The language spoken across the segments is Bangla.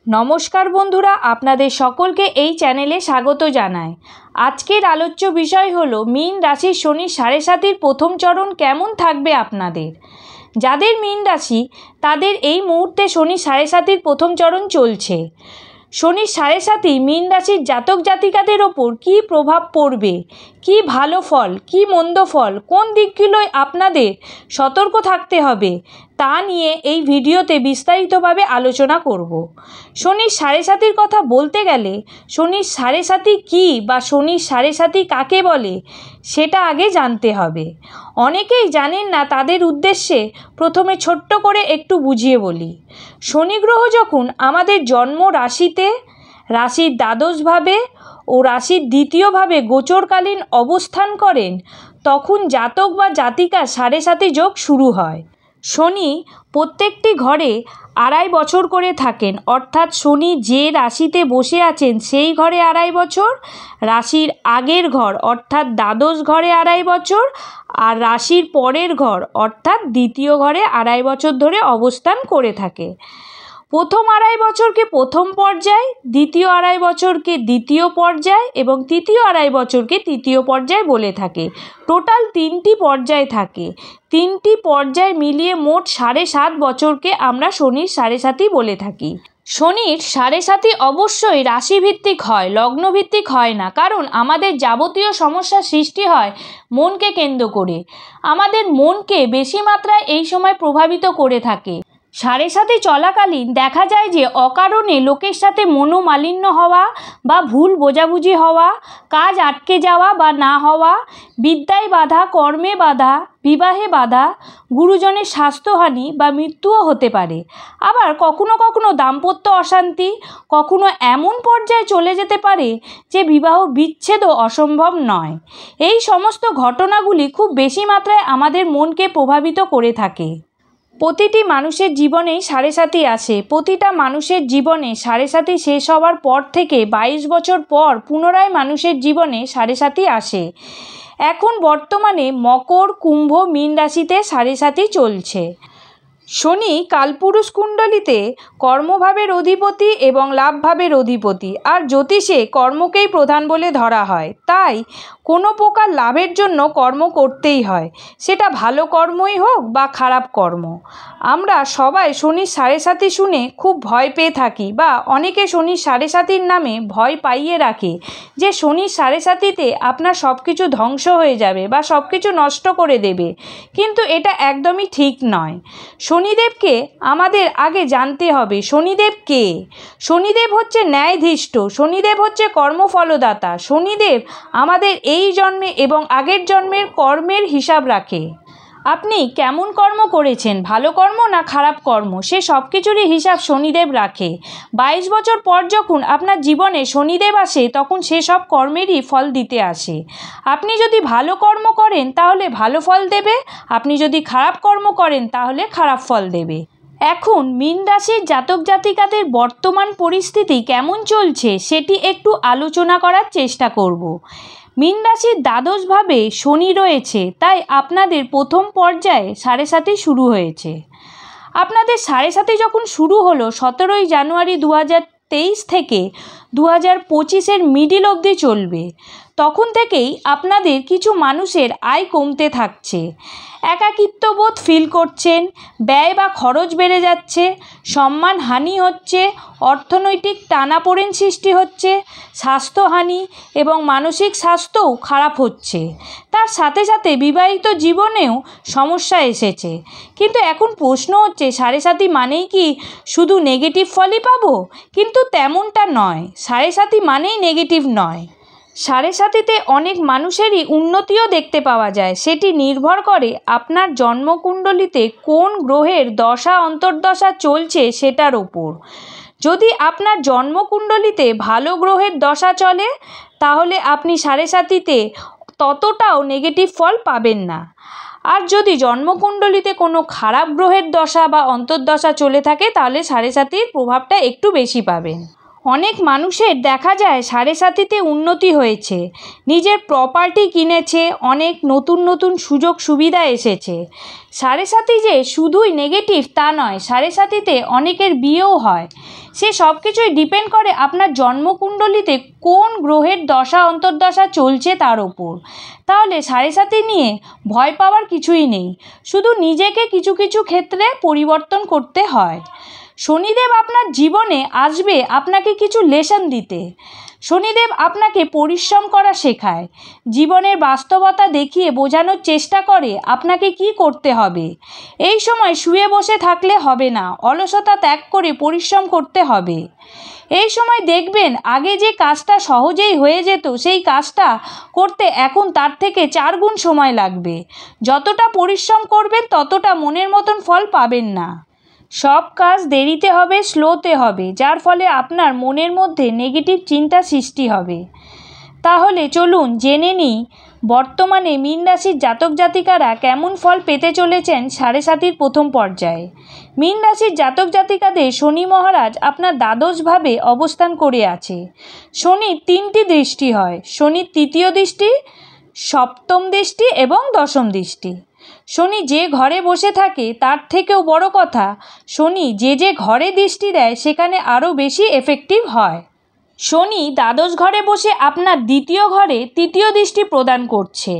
नमस्कार बंधुरा आपनादेर सकलके এই চ্যানেলে স্বাগত জানাই। আজকের আলোচ্য বিষয় হলো মীন রাশির শনি সাড়ে সাতির প্রথম চরণ কেমন থাকবে আপনাদের। যাদের মীন রাশি তাদের এই মুহূর্তে শনি সাড়ে সাতির প্রথম চরণ চলছে। শনি সাড়ে সাতি মীন রাশির জাতক জাতিকাদের ওপর কী প্রভাব পড়বে, কি ভালো ফল কি মন্দ ফল, কোন দিকগুলোয় আপনাদের সতর্ক থাকতে হবে তা নিয়ে এই ভিডিওতে বিস্তারিতভাবে আলোচনা করব। শনির সাড়ে সাতির কথা বলতে গেলে শনির সাড়ে সাতি কী বা শনির সাড়ে সাতি কাকে বলে সেটা আগে জানতে হবে। অনেকেই জানেন না, তাদের উদ্দেশ্যে প্রথমে ছোট্ট করে একটু বুঝিয়ে বলি। শনি গ্রহ যখন আমাদের জন্ম রাশিতে রাশির দ্বাদশভাবে ও রাশির দ্বিতীয়ভাবে গোচরকালীন অবস্থান করেন তখন জাতক বা জাতিকার সাড়ে সাতি যোগ শুরু হয়। শনি প্রত্যেকটি ঘরে 2.5 বছর করে থাকেন, অর্থাৎ শনি যে রাশিতে বসে আছেন সেই ঘরে 2.5 বছর, রাশির আগের ঘর অর্থাৎ দ্বাদশ ঘরে 2.5 বছর, আর রাশির পরের ঘর অর্থাৎ দ্বিতীয় ঘরে 2.5 বছর ধরে অবস্থান করে থাকে। প্রথম 2.5 বছরকে প্রথম পর্যায়, দ্বিতীয় 2.5 বছরকে দ্বিতীয় পর্যায় এবং তৃতীয় 2.5 বছরকে তৃতীয় পর্যায় বলে থাকে। টোটাল 3টি পর্যায় থাকে। 3টি পর্যায় মিলিয়ে মোট 7.5 বছরকে আমরা শনির সাড়ে সাতি বলে থাকি। শনির সাড়ে সাতি অবশ্যই রাশিভিত্তিক হয়, লগ্নভিত্তিক হয় না, কারণ আমাদের যাবতীয় সমস্যার সৃষ্টি হয় মনকে কেন্দ্র করে। আমাদের মনকে বেশি মাত্রায় এই সময় প্রভাবিত করে থাকে। সাড়ে সাতি চলাকালীন দেখা যায় যে অকারণে লোকের সাথে মনোমালিন্য হওয়া বা ভুল বোঝাবুঝি হওয়া, কাজ আটকে যাওয়া বা না হওয়া, বিদ্যায় বাধা, কর্মে বাধা, বিবাহে বাধা, গুরুজনের স্বাস্থ্যহানি বা মৃত্যুও হতে পারে। আবার কখনো কখনো দাম্পত্য অশান্তি, কখনো এমন পর্যায়ে চলে যেতে পারে যে বিবাহ বিচ্ছেদও অসম্ভব নয়। এই সমস্ত ঘটনাগুলি খুব বেশি মাত্রায় আমাদের মনকে প্রভাবিত করে থাকে। প্রতিটি মানুষের জীবনেই সাড়ে সাতি আসে। প্রতিটা মানুষের জীবনে সাড়ে সাতি শেষ হওয়ার পর থেকে 22 বছর পর পুনরায় মানুষের জীবনে সাড়ে সাতি আসে। এখন বর্তমানে মকর, কুম্ভ, মীন রাশিতে সাড়ে সাতি চলছে। শনি কালপুরুষ কুণ্ডলিতে কর্মভাবের অধিপতি এবং লাভভাবের অধিপতি, আর জ্যোতিষে কর্মকেই প্রধান বলে ধরা হয়। তাই কোনো প্রকার লাভের জন্য কর্ম করতেই হয়, সেটা ভালো কর্মই হোক বা খারাপ কর্ম। আমরা সবাই শনির সাড়ে সাতি শুনে খুব ভয় পেয়ে থাকি বা অনেকে শনির সাড়ে সাতির নামে ভয় পাইয়ে রাখে যে শনির সাড়ে সাতিতে আপনার সব কিছু ধ্বংস হয়ে যাবে বা সব কিছু নষ্ট করে দেবে, কিন্তু এটা একদমই ঠিক নয়। শনিদেবকে আমাদের আগে জানতে হবে শনিদেব কে। শনিদেব হচ্ছে ন্যায়ধৃষ্ট, শনিদেব হচ্ছে কর্মফলদাতা। শনিদেব আমাদের এই জন্মে এবং আগের জন্মের কর্মের হিসাব রাখে। আপনি কেমন কর্ম করেছেন, ভালো কর্ম না খারাপ কর্ম, সে সব কিছুরই হিসাব শনিদেব রাখে। 22 বছর পর যখন আপনার জীবনে শনিদেব আসে তখন সে সব কর্মেরই ফল দিতে আসে। আপনি যদি ভালো কর্ম করেন তাহলে ভালো ফল দেবে, আপনি যদি খারাপ কর্ম করেন তাহলে খারাপ ফল দেবে। এখন মীন রাশির জাতক জাতিকাদের বর্তমান পরিস্থিতি কেমন চলছে সেটি একটু আলোচনা করার চেষ্টা করব। মীন রাশির দ্বাদশভাবে শনি রয়েছে, তাই আপনাদের প্রথম পর্যায়ে সাড়ে সাতি শুরু হয়েছে। আপনাদের সাড়ে সাতি যখন শুরু হলো 17 জানুয়ারি 2023 থেকে 2025-এর মিডিল অবধি চলবে। তখন থেকেই আপনাদের কিছু মানুষের আয় কমতে থাকছে, একাকিত্ববোধ ফিল করছেন, ব্যয় বা খরচ বেড়ে যাচ্ছে, সম্মানহানি হচ্ছে, অর্থনৈতিক টানাপোড়েন সৃষ্টি হচ্ছে, স্বাস্থ্যহানি এবং মানসিক স্বাস্থ্যও খারাপ হচ্ছে। তার সাথে সাথে বিবাহিত জীবনেও সমস্যা এসেছে। কিন্তু এখন প্রশ্ন হচ্ছে সাড়ে সাতি মানেই কি শুধু নেগেটিভ ফলই পাবো? কিন্তু তেমনটা নয়। সাড়ে সাতি মানেই নেগেটিভ নয়। সাড়ে সাতিতে অনেক মানুষেরই উন্নতিও দেখতে পাওয়া যায়। সেটি নির্ভর করে আপনার জন্মকুণ্ডলিতে কোন গ্রহের দশা অন্তর্দশা চলছে সেটার ওপর। যদি আপনার জন্মকুণ্ডলিতে ভালো গ্রহের দশা চলে তাহলে আপনি সাড়ে সাতিতে ততটাও নেগেটিভ ফল পাবেন না। আর যদি জন্মকুণ্ডলিতে কোনো খারাপ গ্রহের দশা বা অন্তর্দশা চলে থাকে তাহলে সাড়ে সাতির প্রভাবটা একটু বেশি পাবেন। অনেক মানুষের দেখা যায় সাড়ে সাতিতে উন্নতি হয়েছে, নিজের প্রপার্টি কিনেছে, অনেক নতুন নতুন সুযোগ সুবিধা এসেছে। সাড়ে সাতি যে শুধুই নেগেটিভ তা নয়, সাড়ে সাতিতে অনেকের বিয়েও হয়। সে সব কিছুই ডিপেন্ড করে আপনার জন্মকুণ্ডলিতে কোন গ্রহের দশা অন্তর্দশা চলছে তার ওপর। তাহলে সাড়ে সাতি নিয়ে ভয় পাওয়ার কিছুই নেই, শুধু নিজেকে কিছু কিছু ক্ষেত্রে পরিবর্তন করতে হয়। শনিদেব আপনার জীবনে আসবে আপনাকে কিছু লেসন দিতে। শনিদেব আপনাকে পরিশ্রম করা শেখায়, জীবনের বাস্তবতা দেখিয়ে বোঝানোর চেষ্টা করে আপনাকে কি করতে হবে। এই সময় শুয়ে বসে থাকলে হবে না, অলসতা ত্যাগ করে পরিশ্রম করতে হবে। এই সময় দেখবেন আগে যে কাজটা সহজেই হয়ে যেত, সেই কাজটা করতে এখন তার থেকে 4 গুণ সময় লাগবে। যতটা পরিশ্রম করবেন ততটা মনের মতন ফল পাবেন না। সব কাজ দেরিতে হবে, স্লোতে হবে, যার ফলে আপনার মনের মধ্যে নেগেটিভ চিন্তা সৃষ্টি হবে। তাহলে চলুন জেনে নিই বর্তমানে মীন রাশির জাতক জাতিকারা কেমন ফল পেতে চলেছেন সাড়ে সাতির প্রথম পর্যায়ে। মীন রাশির জাতক জাতিকাদের শনি মহারাজ আপনার দ্বাদশভাবে অবস্থান করে আছে। শনির 3টি দৃষ্টি হয়, শনির তৃতীয় দৃষ্টি, সপ্তম দৃষ্টি এবং দশম দৃষ্টি। শনি যে ঘরে বসে থাকে তার থেকেও বড় কথা, শনি যে ঘরে দৃষ্টি দেয় সেখানে আরও বেশি এফেক্টিভ হয়। শনি দ্বাদশ ঘরে বসে আপনার দ্বিতীয় ঘরে তৃতীয় দৃষ্টি প্রদান করছে।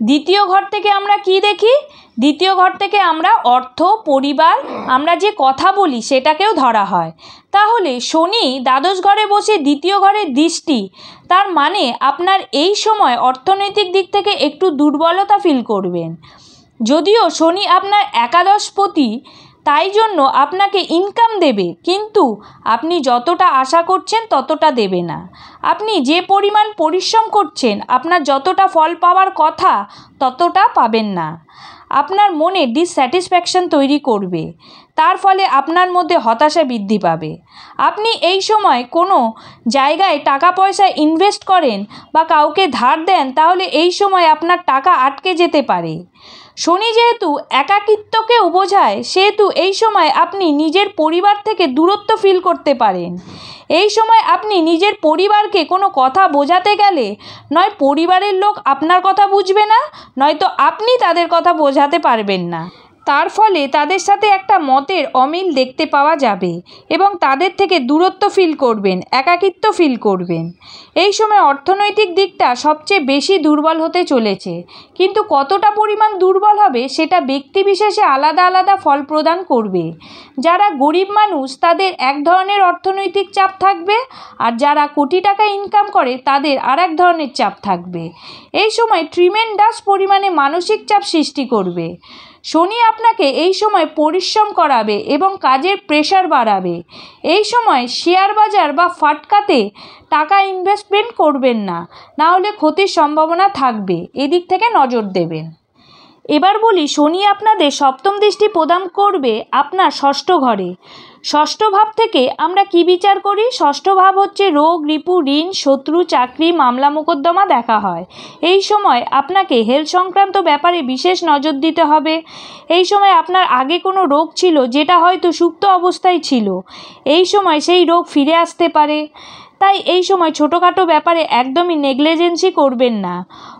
দ্বিতীয় ঘর থেকে আমরা কি দেখি? দ্বিতীয় ঘর থেকে আমরা অর্থ, পরিবার, আমরা যে কথা বলি সেটাকেও ধরা হয়। তাহলে শনি দ্বাদশ ঘরে বসে দ্বিতীয় ঘরের দৃষ্টি, তার মানে আপনার এই সময় অর্থনৈতিক দিক থেকে একটু দুর্বলতা ফিল করবেন। যদিও শনি আপনার একাদশপতি, তাই জন্য আপনাকে ইনকাম দেবে, কিন্তু আপনি যতটা আশা করছেন ততটা দেবে না। আপনি যে পরিমাণ পরিশ্রম করছেন আপনার যতটা ফল পাওয়ার কথা ততটা পাবেন না। আপনার মনে ডিসস্যাটিসফ্যাকশন তৈরি করবে, তার ফলে আপনার মধ্যে হতাশা বৃদ্ধি পাবে। আপনি এই সময় কোনো জায়গায় টাকা পয়সা ইনভেস্ট করেন বা কাউকে ধার দেন, তাহলে এই সময় আপনার টাকা আটকে যেতে পারে। শনি যেহেতু একাকিত্বকেও বোঝায়, সেহেতু এই সময় আপনি নিজের পরিবার থেকে দূরত্ব ফিল করতে পারেন। এই সময় আপনি নিজের পরিবারকে কোনো কথা বোঝাতে গেলে নয় পরিবারের লোক আপনার কথা বুঝবে না, নয়তো আপনি তাদের কথা বোঝাতে পারবেন না। তার ফলে তাদের সাথে একটা মতের অমিল দেখতে পাওয়া যাবে এবং তাদের থেকে দূরত্ব ফিল করবেন, একাকিত্ব ফিল করবেন। এই সময় অর্থনৈতিক দিকটা সবচেয়ে বেশি দুর্বল হতে চলেছে, কিন্তু কতটা পরিমাণ দুর্বল হবে সেটা ব্যক্তিবিশেষে আলাদা আলাদা ফল প্রদান করবে। যারা গরিব মানুষ তাদের এক ধরনের অর্থনৈতিক চাপ থাকবে, আর যারা কোটি টাকা ইনকাম করে তাদের আর এক ধরনের চাপ থাকবে। এই সময় ট্রিমেন্ডাস পরিমাণে মানসিক চাপ সৃষ্টি করবে। শনি আপনাকে এই সময় পরিশ্রম করাবে এবং কাজের প্রেশার বাড়াবে। এই সময় শেয়ার বাজার বা ফাটকাতে টাকা ইনভেস্টমেন্ট করবেন না, না হলে ক্ষতির সম্ভাবনা থাকবে, এদিক থেকে নজর দেবেন। এবার বলি শনি আপনাদের সপ্তম দৃষ্টি প্রদান করবে আপনার ষষ্ঠ ঘরে। ষষ্ঠ ভাব থেকে আমরা কি বিচার করি? ষষ্ঠ ভাব হচ্ছে রোগ, রিপু, ঋণ, শত্রু, চাকরি, মামলা মোকদ্দমা দেখা হয়। এই সময় আপনাকে হেলথ সংক্রান্ত ব্যাপারে বিশেষ নজর দিতে হবে। এই সময় আপনার আগে কোনো রোগ ছিল যেটা হয়তো সুপ্ত অবস্থায় ছিল, এই সময় সেই রোগ ফিরে আসতে পারে। তাই এই সময় ছোটোখাটো ব্যাপারে একদমই নেগলিজেন্সি করবেন না।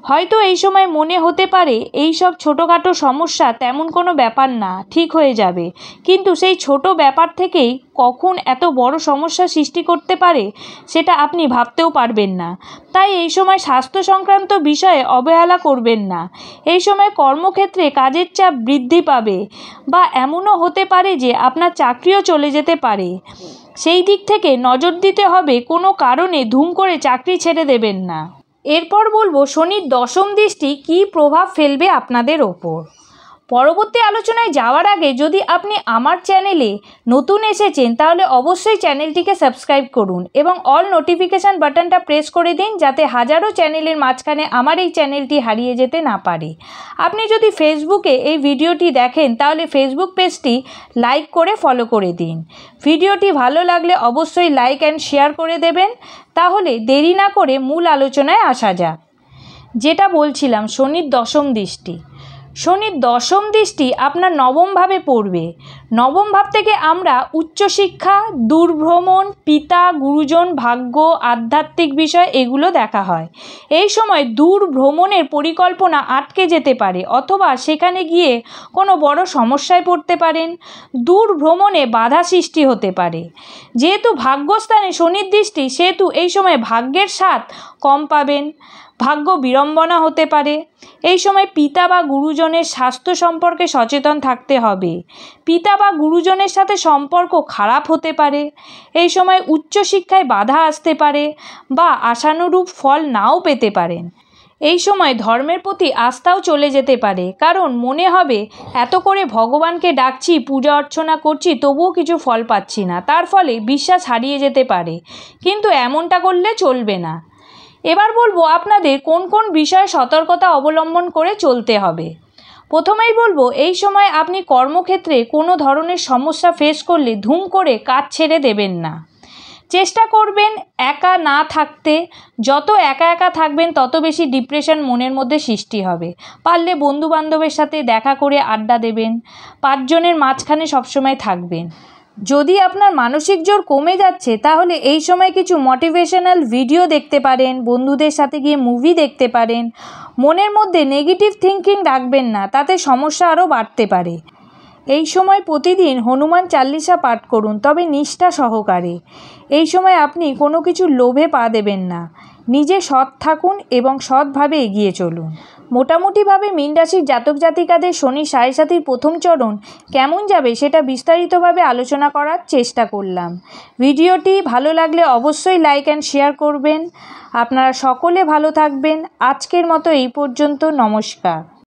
হয়তো এই সময় মনে হতে পারে এই সব ছোটোখাটো সমস্যা তেমন কোনো ব্যাপার না, ঠিক হয়ে যাবে, কিন্তু সেই ছোট ব্যাপার থেকেই কখন এত বড় সমস্যা সৃষ্টি করতে পারে সেটা আপনি ভাবতেও পারবেন না। তাই এই সময় স্বাস্থ্য সংক্রান্ত বিষয়ে অবহেলা করবেন না। এই সময় কর্মক্ষেত্রে কাজের চাপ বৃদ্ধি পাবে বা এমনও হতে পারে যে আপনার চাকরিও চলে যেতে পারে। সেই দিক থেকে নজর দিতে হবে, কোনো কারণে ধুম করে চাকরি ছেড়ে দেবেন না। এরপর বলবো শনির দশম দৃষ্টি কী প্রভাব ফেলবে আপনাদের ওপর। পরবর্তী আলোচনায় যাওয়ার আগে যদি আপনি আমার চ্যানেলে নতুন এসেছেন তাহলে অবশ্যই চ্যানেলটিকে সাবস্ক্রাইব করুন এবং অল নোটিফিকেশান বাটনটা প্রেস করে দিন, যাতে হাজারো চ্যানেলের মাঝখানে আমার এই চ্যানেলটি হারিয়ে যেতে না পারে। আপনি যদি ফেসবুকে এই ভিডিওটি দেখেন তাহলে ফেসবুক পেজটি লাইক করে ফলো করে দিন। ভিডিওটি ভালো লাগলে অবশ্যই লাইক অ্যান্ড শেয়ার করে দেবেন। তাহলে দেরি না করে মূল আলোচনায় আসা যাক। যেটা বলছিলাম, শনির দশম দৃষ্টি। শনির দশম দৃষ্টি আপনার নবমভাবে পড়বে। নবম ভাব থেকে আমরা উচ্চশিক্ষা, দূরভ্রমণ, পিতা, গুরুজন, ভাগ্য, আধ্যাত্মিক বিষয় এগুলো দেখা হয়। এই সময় দূর ভ্রমণের পরিকল্পনা আটকে যেতে পারে অথবা সেখানে গিয়ে কোনো বড় সমস্যায় পড়তে পারেন। দূর ভ্রমণে বাধা সৃষ্টি হতে পারে। যেহেতু ভাগ্যস্থানে শনির দৃষ্টি, সেহেতু এই সময় ভাগ্যের স্বাদ কম পাবেন, ভাগ্য বিড়ম্বনা হতে পারে। এই সময় পিতা বা গুরুজনের স্বাস্থ্য সম্পর্কে সচেতন থাকতে হবে। পিতা বা গুরুজনের সাথে সম্পর্ক খারাপ হতে পারে। এই সময় উচ্চশিক্ষায় বাধা আসতে পারে বা আশানুরূপ ফল নাও পেতে পারেন। এই সময় ধর্মের প্রতি আস্থাও চলে যেতে পারে, কারণ মনে হবে এত করে ভগবানকে ডাকছি, পূজা অর্চনা করছি, তবুও কিছু ফল পাচ্ছি না, তার ফলে বিশ্বাস হারিয়ে যেতে পারে। কিন্তু এমনটা করলে চলবে না। এবার বলবো আপনাদের কোন কোন বিষয়ে সতর্কতা অবলম্বন করে চলতে হবে। প্রথমেই বলবো, এই সময় আপনি কর্মক্ষেত্রে কোনো ধরনের সমস্যা ফেস করলে ধুম করে কাজ ছেড়ে দেবেন না। চেষ্টা করবেন একা না থাকতে। যত একা একা থাকবেন তত বেশি ডিপ্রেশন মনের মধ্যে সৃষ্টি হবে। পারলে বন্ধুবান্ধবের সাথে দেখা করে আড্ডা দেবেন। 5 জনের মাঝখানে সবসময় থাকবেন। যদি আপনার মানসিক জোর কমে যাচ্ছে, তাহলে এই সময় কিছু মোটিভেশনাল ভিডিও দেখতে পারেন, বন্ধুদের সাথে গিয়ে মুভি দেখতে পারেন। মনের মধ্যে নেগেটিভ থিঙ্কিং রাখবেন না, তাতে সমস্যা আরও বাড়তে পারে। এই সময় প্রতিদিন হনুমান চালিসা পাঠ করুন, তবে নিষ্ঠা সহকারে। এই সময় আপনি কোনো কিছু লোভে পা দেবেন না। নিজে সৎ থাকুন এবং সৎভাবে এগিয়ে চলুন। মোটামুটিভাবে মীন রাশির জাতক জাতিকাদের শনি সাড়ে সাতির প্রথম চরণ কেমন যাবে সেটা বিস্তারিতভাবে আলোচনা করার চেষ্টা করলাম। ভিডিওটি ভালো লাগলে অবশ্যই লাইক অ্যান্ড শেয়ার করবেন। আপনারা সকলে ভালো থাকবেন। আজকের মতো এই পর্যন্ত। নমস্কার।